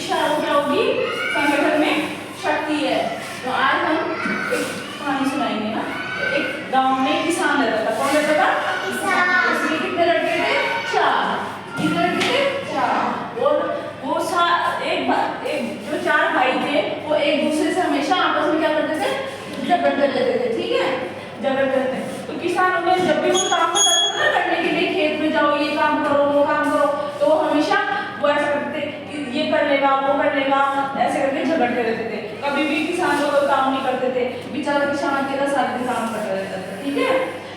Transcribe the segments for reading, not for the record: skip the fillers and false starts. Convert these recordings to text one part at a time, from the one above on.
शिक्षा वो क्या होगी, संगठन में शक्ति है। तो आज हम एक कहानी सुनाएंगे ना। तो एक गांव में किसान रहता था। कौन रहता था? किसान। उसके कितने लड़के थे? 4। कितने लड़के थे? 4। और वो एक जो 4 भाई थे वो एक दूसरे से हमेशा आपस में क्या करते थे? झगड़ कर लेते थे। ठीक है, झगड़ करते। तो किसान उन्हें जब भी वो काम बताता था ना करने के लिए, खेत में जाओ, ये काम करो, वो काम करो, तो वो हमेशा वो ऐसा करते कि ये कर लेगा, वो कर लेगा, ऐसे करके झगड़ते रहते थे। कभी भी किसान लोग काम नहीं करते थे। बेचारा किसान अकेला सारा दिन काम करता रहता था। ठीक है,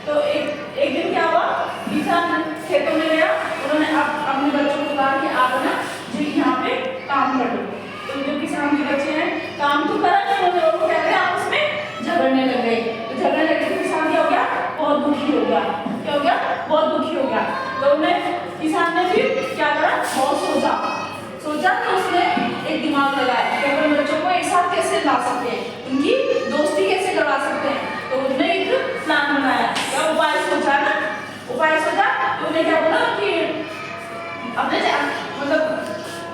तो एक दिन क्या हुआ, किसान खेतों में गया। उन्होंने अपने बच्चों को कहा कि आप ना जी यहाँ पे काम कर लो। तो जो किसान के बच्चे हैं काम तो करा नहीं, वो क्या करे आपस में झगड़ने लग गए। तो झगड़ने लगे तो किसान क्या हो गया, बहुत दुखी हो गया। क्या हो गया, बहुत दुखी हो गया। तो उन्हें किसान ने फिर क्या करा, बहुत सोचा तो उसने एक दिमाग लगाया कि अपने बच्चों को एक साथ कैसे ला सकते हैं, उनकी दोस्ती कैसे करवा सकते हैं। तो उसने एक प्लान बनाया। क्या उपाय सोचा ना, उपाय सोचा। तो उन्हें क्या बोला कि अपने मतलब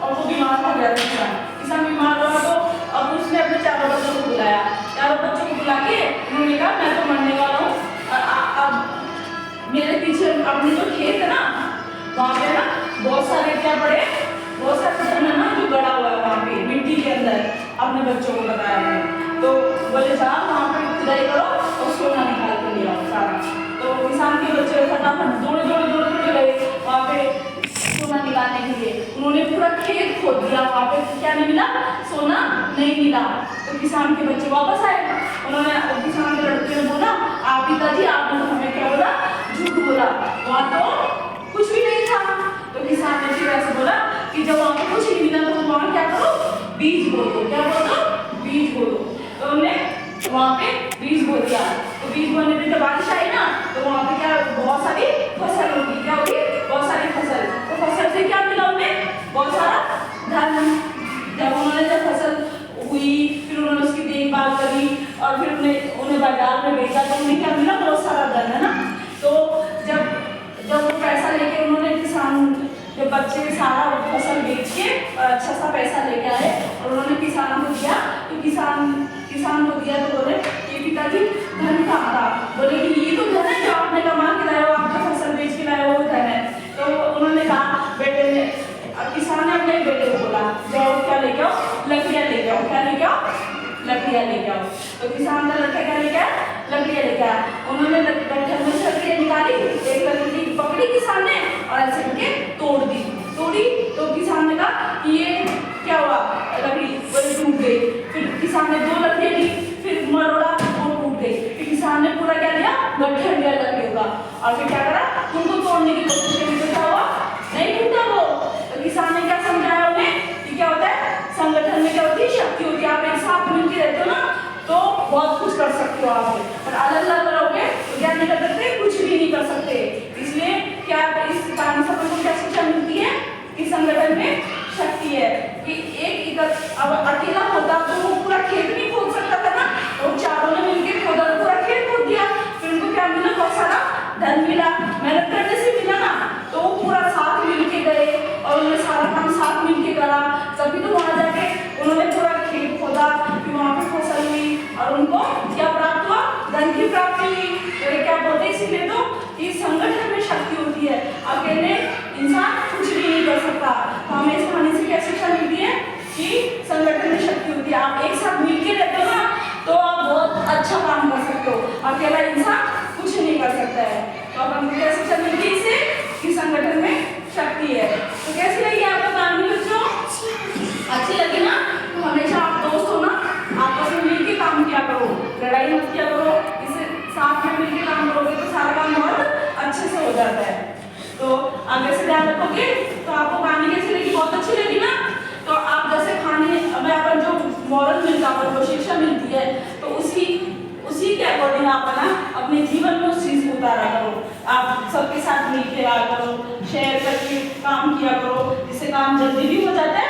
और वो बीमार हो गया था। किसान बीमार हुआ तो अब उसने अपने 4 बच्चों को बुलाया। 4 बच्चों को बुला के उन्होंने कहा मैं तो मरने वाला हूँ, अब मेरे पीछे अपने जो खेत है ना वहाँ पे ना बहुत सारे क्या पड़े, बहुत सारे धन है ना जो गड़ा हुआ है वहाँ पे मिट्टी के अंदर। अपने बच्चों को बताया मैंने। तो बोले साहब वहाँ पे खुदाई करो और सोना निकाल के ले आओ सारा। तो किसान के बच्चे फटाफट दौड़े गए वहाँ पे सोना निकालने के लिए। उन्होंने पूरा खेत खोद दिया, वहाँ पे क्या नहीं मिला, सोना नहीं मिला। तो किसान के बच्चे वापस आए। उन्होंने किसान के लड़के ने बोला आप पिताजी आपने हमें क्या बोला, झूठ बोला, वहाँ तो कुछ भी नहीं था। तो किसान ने फिर ऐसे बोला कि जब वहाँ पे कुछ नहीं मिला तो वहाँ क्या करो, बीज बो दो। क्या बोल दो, बीज बो दो। तो उन्होंने वहाँ पे बीज बो दिया। तो बीज बोने पे जब बारिश आई ना तो वहाँ पे क्या बहुत सारी फसल होगी। क्या होगी, बहुत सारी फसल। तो फसल से क्या मिला उन्हें, बहुत सारा धन। जब फसल हुई फिर उन्होंने उसकी देखभाल करी और फिर उन्हें बाजार में बेचा तो उन्हें क्या मिला, बहुत सारा धन है ना। तो जब वो पैसा लेके उन्होंने किसान जब बच्चे सारा फसल बेच के और अच्छा सा पैसा लेके आए और उन्होंने किसान को दिया। तो किसान को दिया तो बोले ये पिताजी धन कहाँ था। बोले कि ये तो धन है जो आपने कमा के लाए हो, आपका फसल बेच के लाए हो, वो धन है। तो उन्होंने कहा बेटे ने, किसान ने अपने बेटे को बोला जाओ क्या लेके आओ, लकड़ियाँ लेके आओ। क्या लेके आओ, लकड़ियाँ लेके आओ। तो किसान का लड़का क्या लेके आया, लकड़ियाँ लेके आया। उन्होंने गट्ठर में से लकड़ियाँ निकाली, एक लकड़ी पकड़ी किसान ने और ऐसे करके तोड़ी। तो किसान ने कहा कि ये क्या हुआ, लकड़ी बोले टूट गई। फिर किसान ने 2 लकड़ियाँ ली, फिर मरोड़ा, वो टूट गई। फिर किसान ने पूरा क्या लिया, गट्ठर लिया लकड़ियों का और फिर क्या करा, उनको तोड़ने की कोशिश करी। तो क्या हुआ, नहीं टूटा वो। तो किसान ने क्या समझाया उन्हें कि क्या होता है, संगठन में क्या होती है, शक्ति होती है। आप एक साथ मिलकर रहते हो ना तो बहुत कुछ कर सकते हो आप, और अलग अलग रहोगे तो क्या नहीं कर सकते, कुछ भी नहीं कर सकते। इसलिए क्या इस कहानी से हमको क्या शिक्षा मिलती है कि संगठन में शक्ति है। कि एक अब अकेला होता तो वो पूरा खेत नहीं खोद सकता था ना, और चारों ने मिलकर खोदा तो पूरा खेत खोद दिया। फिर उनको क्या मिला, बहुत सारा धन मिला, मेहनत करने से मिला ना। तो वो पूरा साथ मिलके गए और उन्होंने सारा काम साथ मिलके करा, तभी तो वहां जाके उन्होंने पूरा खेत खोदा, फिर वहां पे फसल हुई और उनको क्या प्राप्त हुआ, धन की प्राप्ति हुई। तो ये क्या बोलते हैं, इसीलिए तो कि संगठन में शक्ति होती है, अकेले इंसान कुछ भी नहीं कर सकता। तो हमें इस कहानी से क्या शिक्षा मिलती है कि संगठन में शक्ति होती है। आप एक साथ मिलकर रहते हो ना तो आप बहुत अच्छा काम कर सकते हो, अकेला इंसान कुछ नहीं कर सकता है। तो अब हमको क्या शिक्षा मिलती है इससे कि संगठन में शक्ति है। तो कैसी लगी आपको कहानी बच्चों, अच्छी लगी ना। तो हमेशा आप दोस्त हो ना, आपस में मिलकर काम किया करो, लड़ाई मत किया करो। इससे साथ में मिलकर काम करोगे तो सारा काम बहुत अच्छे से हो जाता है। तो आगे से ध्यान रखोगे। तो आपको कहानी कैसी लगी, बहुत अच्छी लगी ना। तो आप जैसे खाने में अपन जो मॉरल मिलता है, जो शिक्षा मिलती है, तो उसी के अकॉर्डिंग आप ना अपने जीवन में उस चीज को उतारा करो। आप सबके साथ मिलकर रहा करो, शेयर करके काम किया करो, जिससे काम जल्दी भी हो जाता है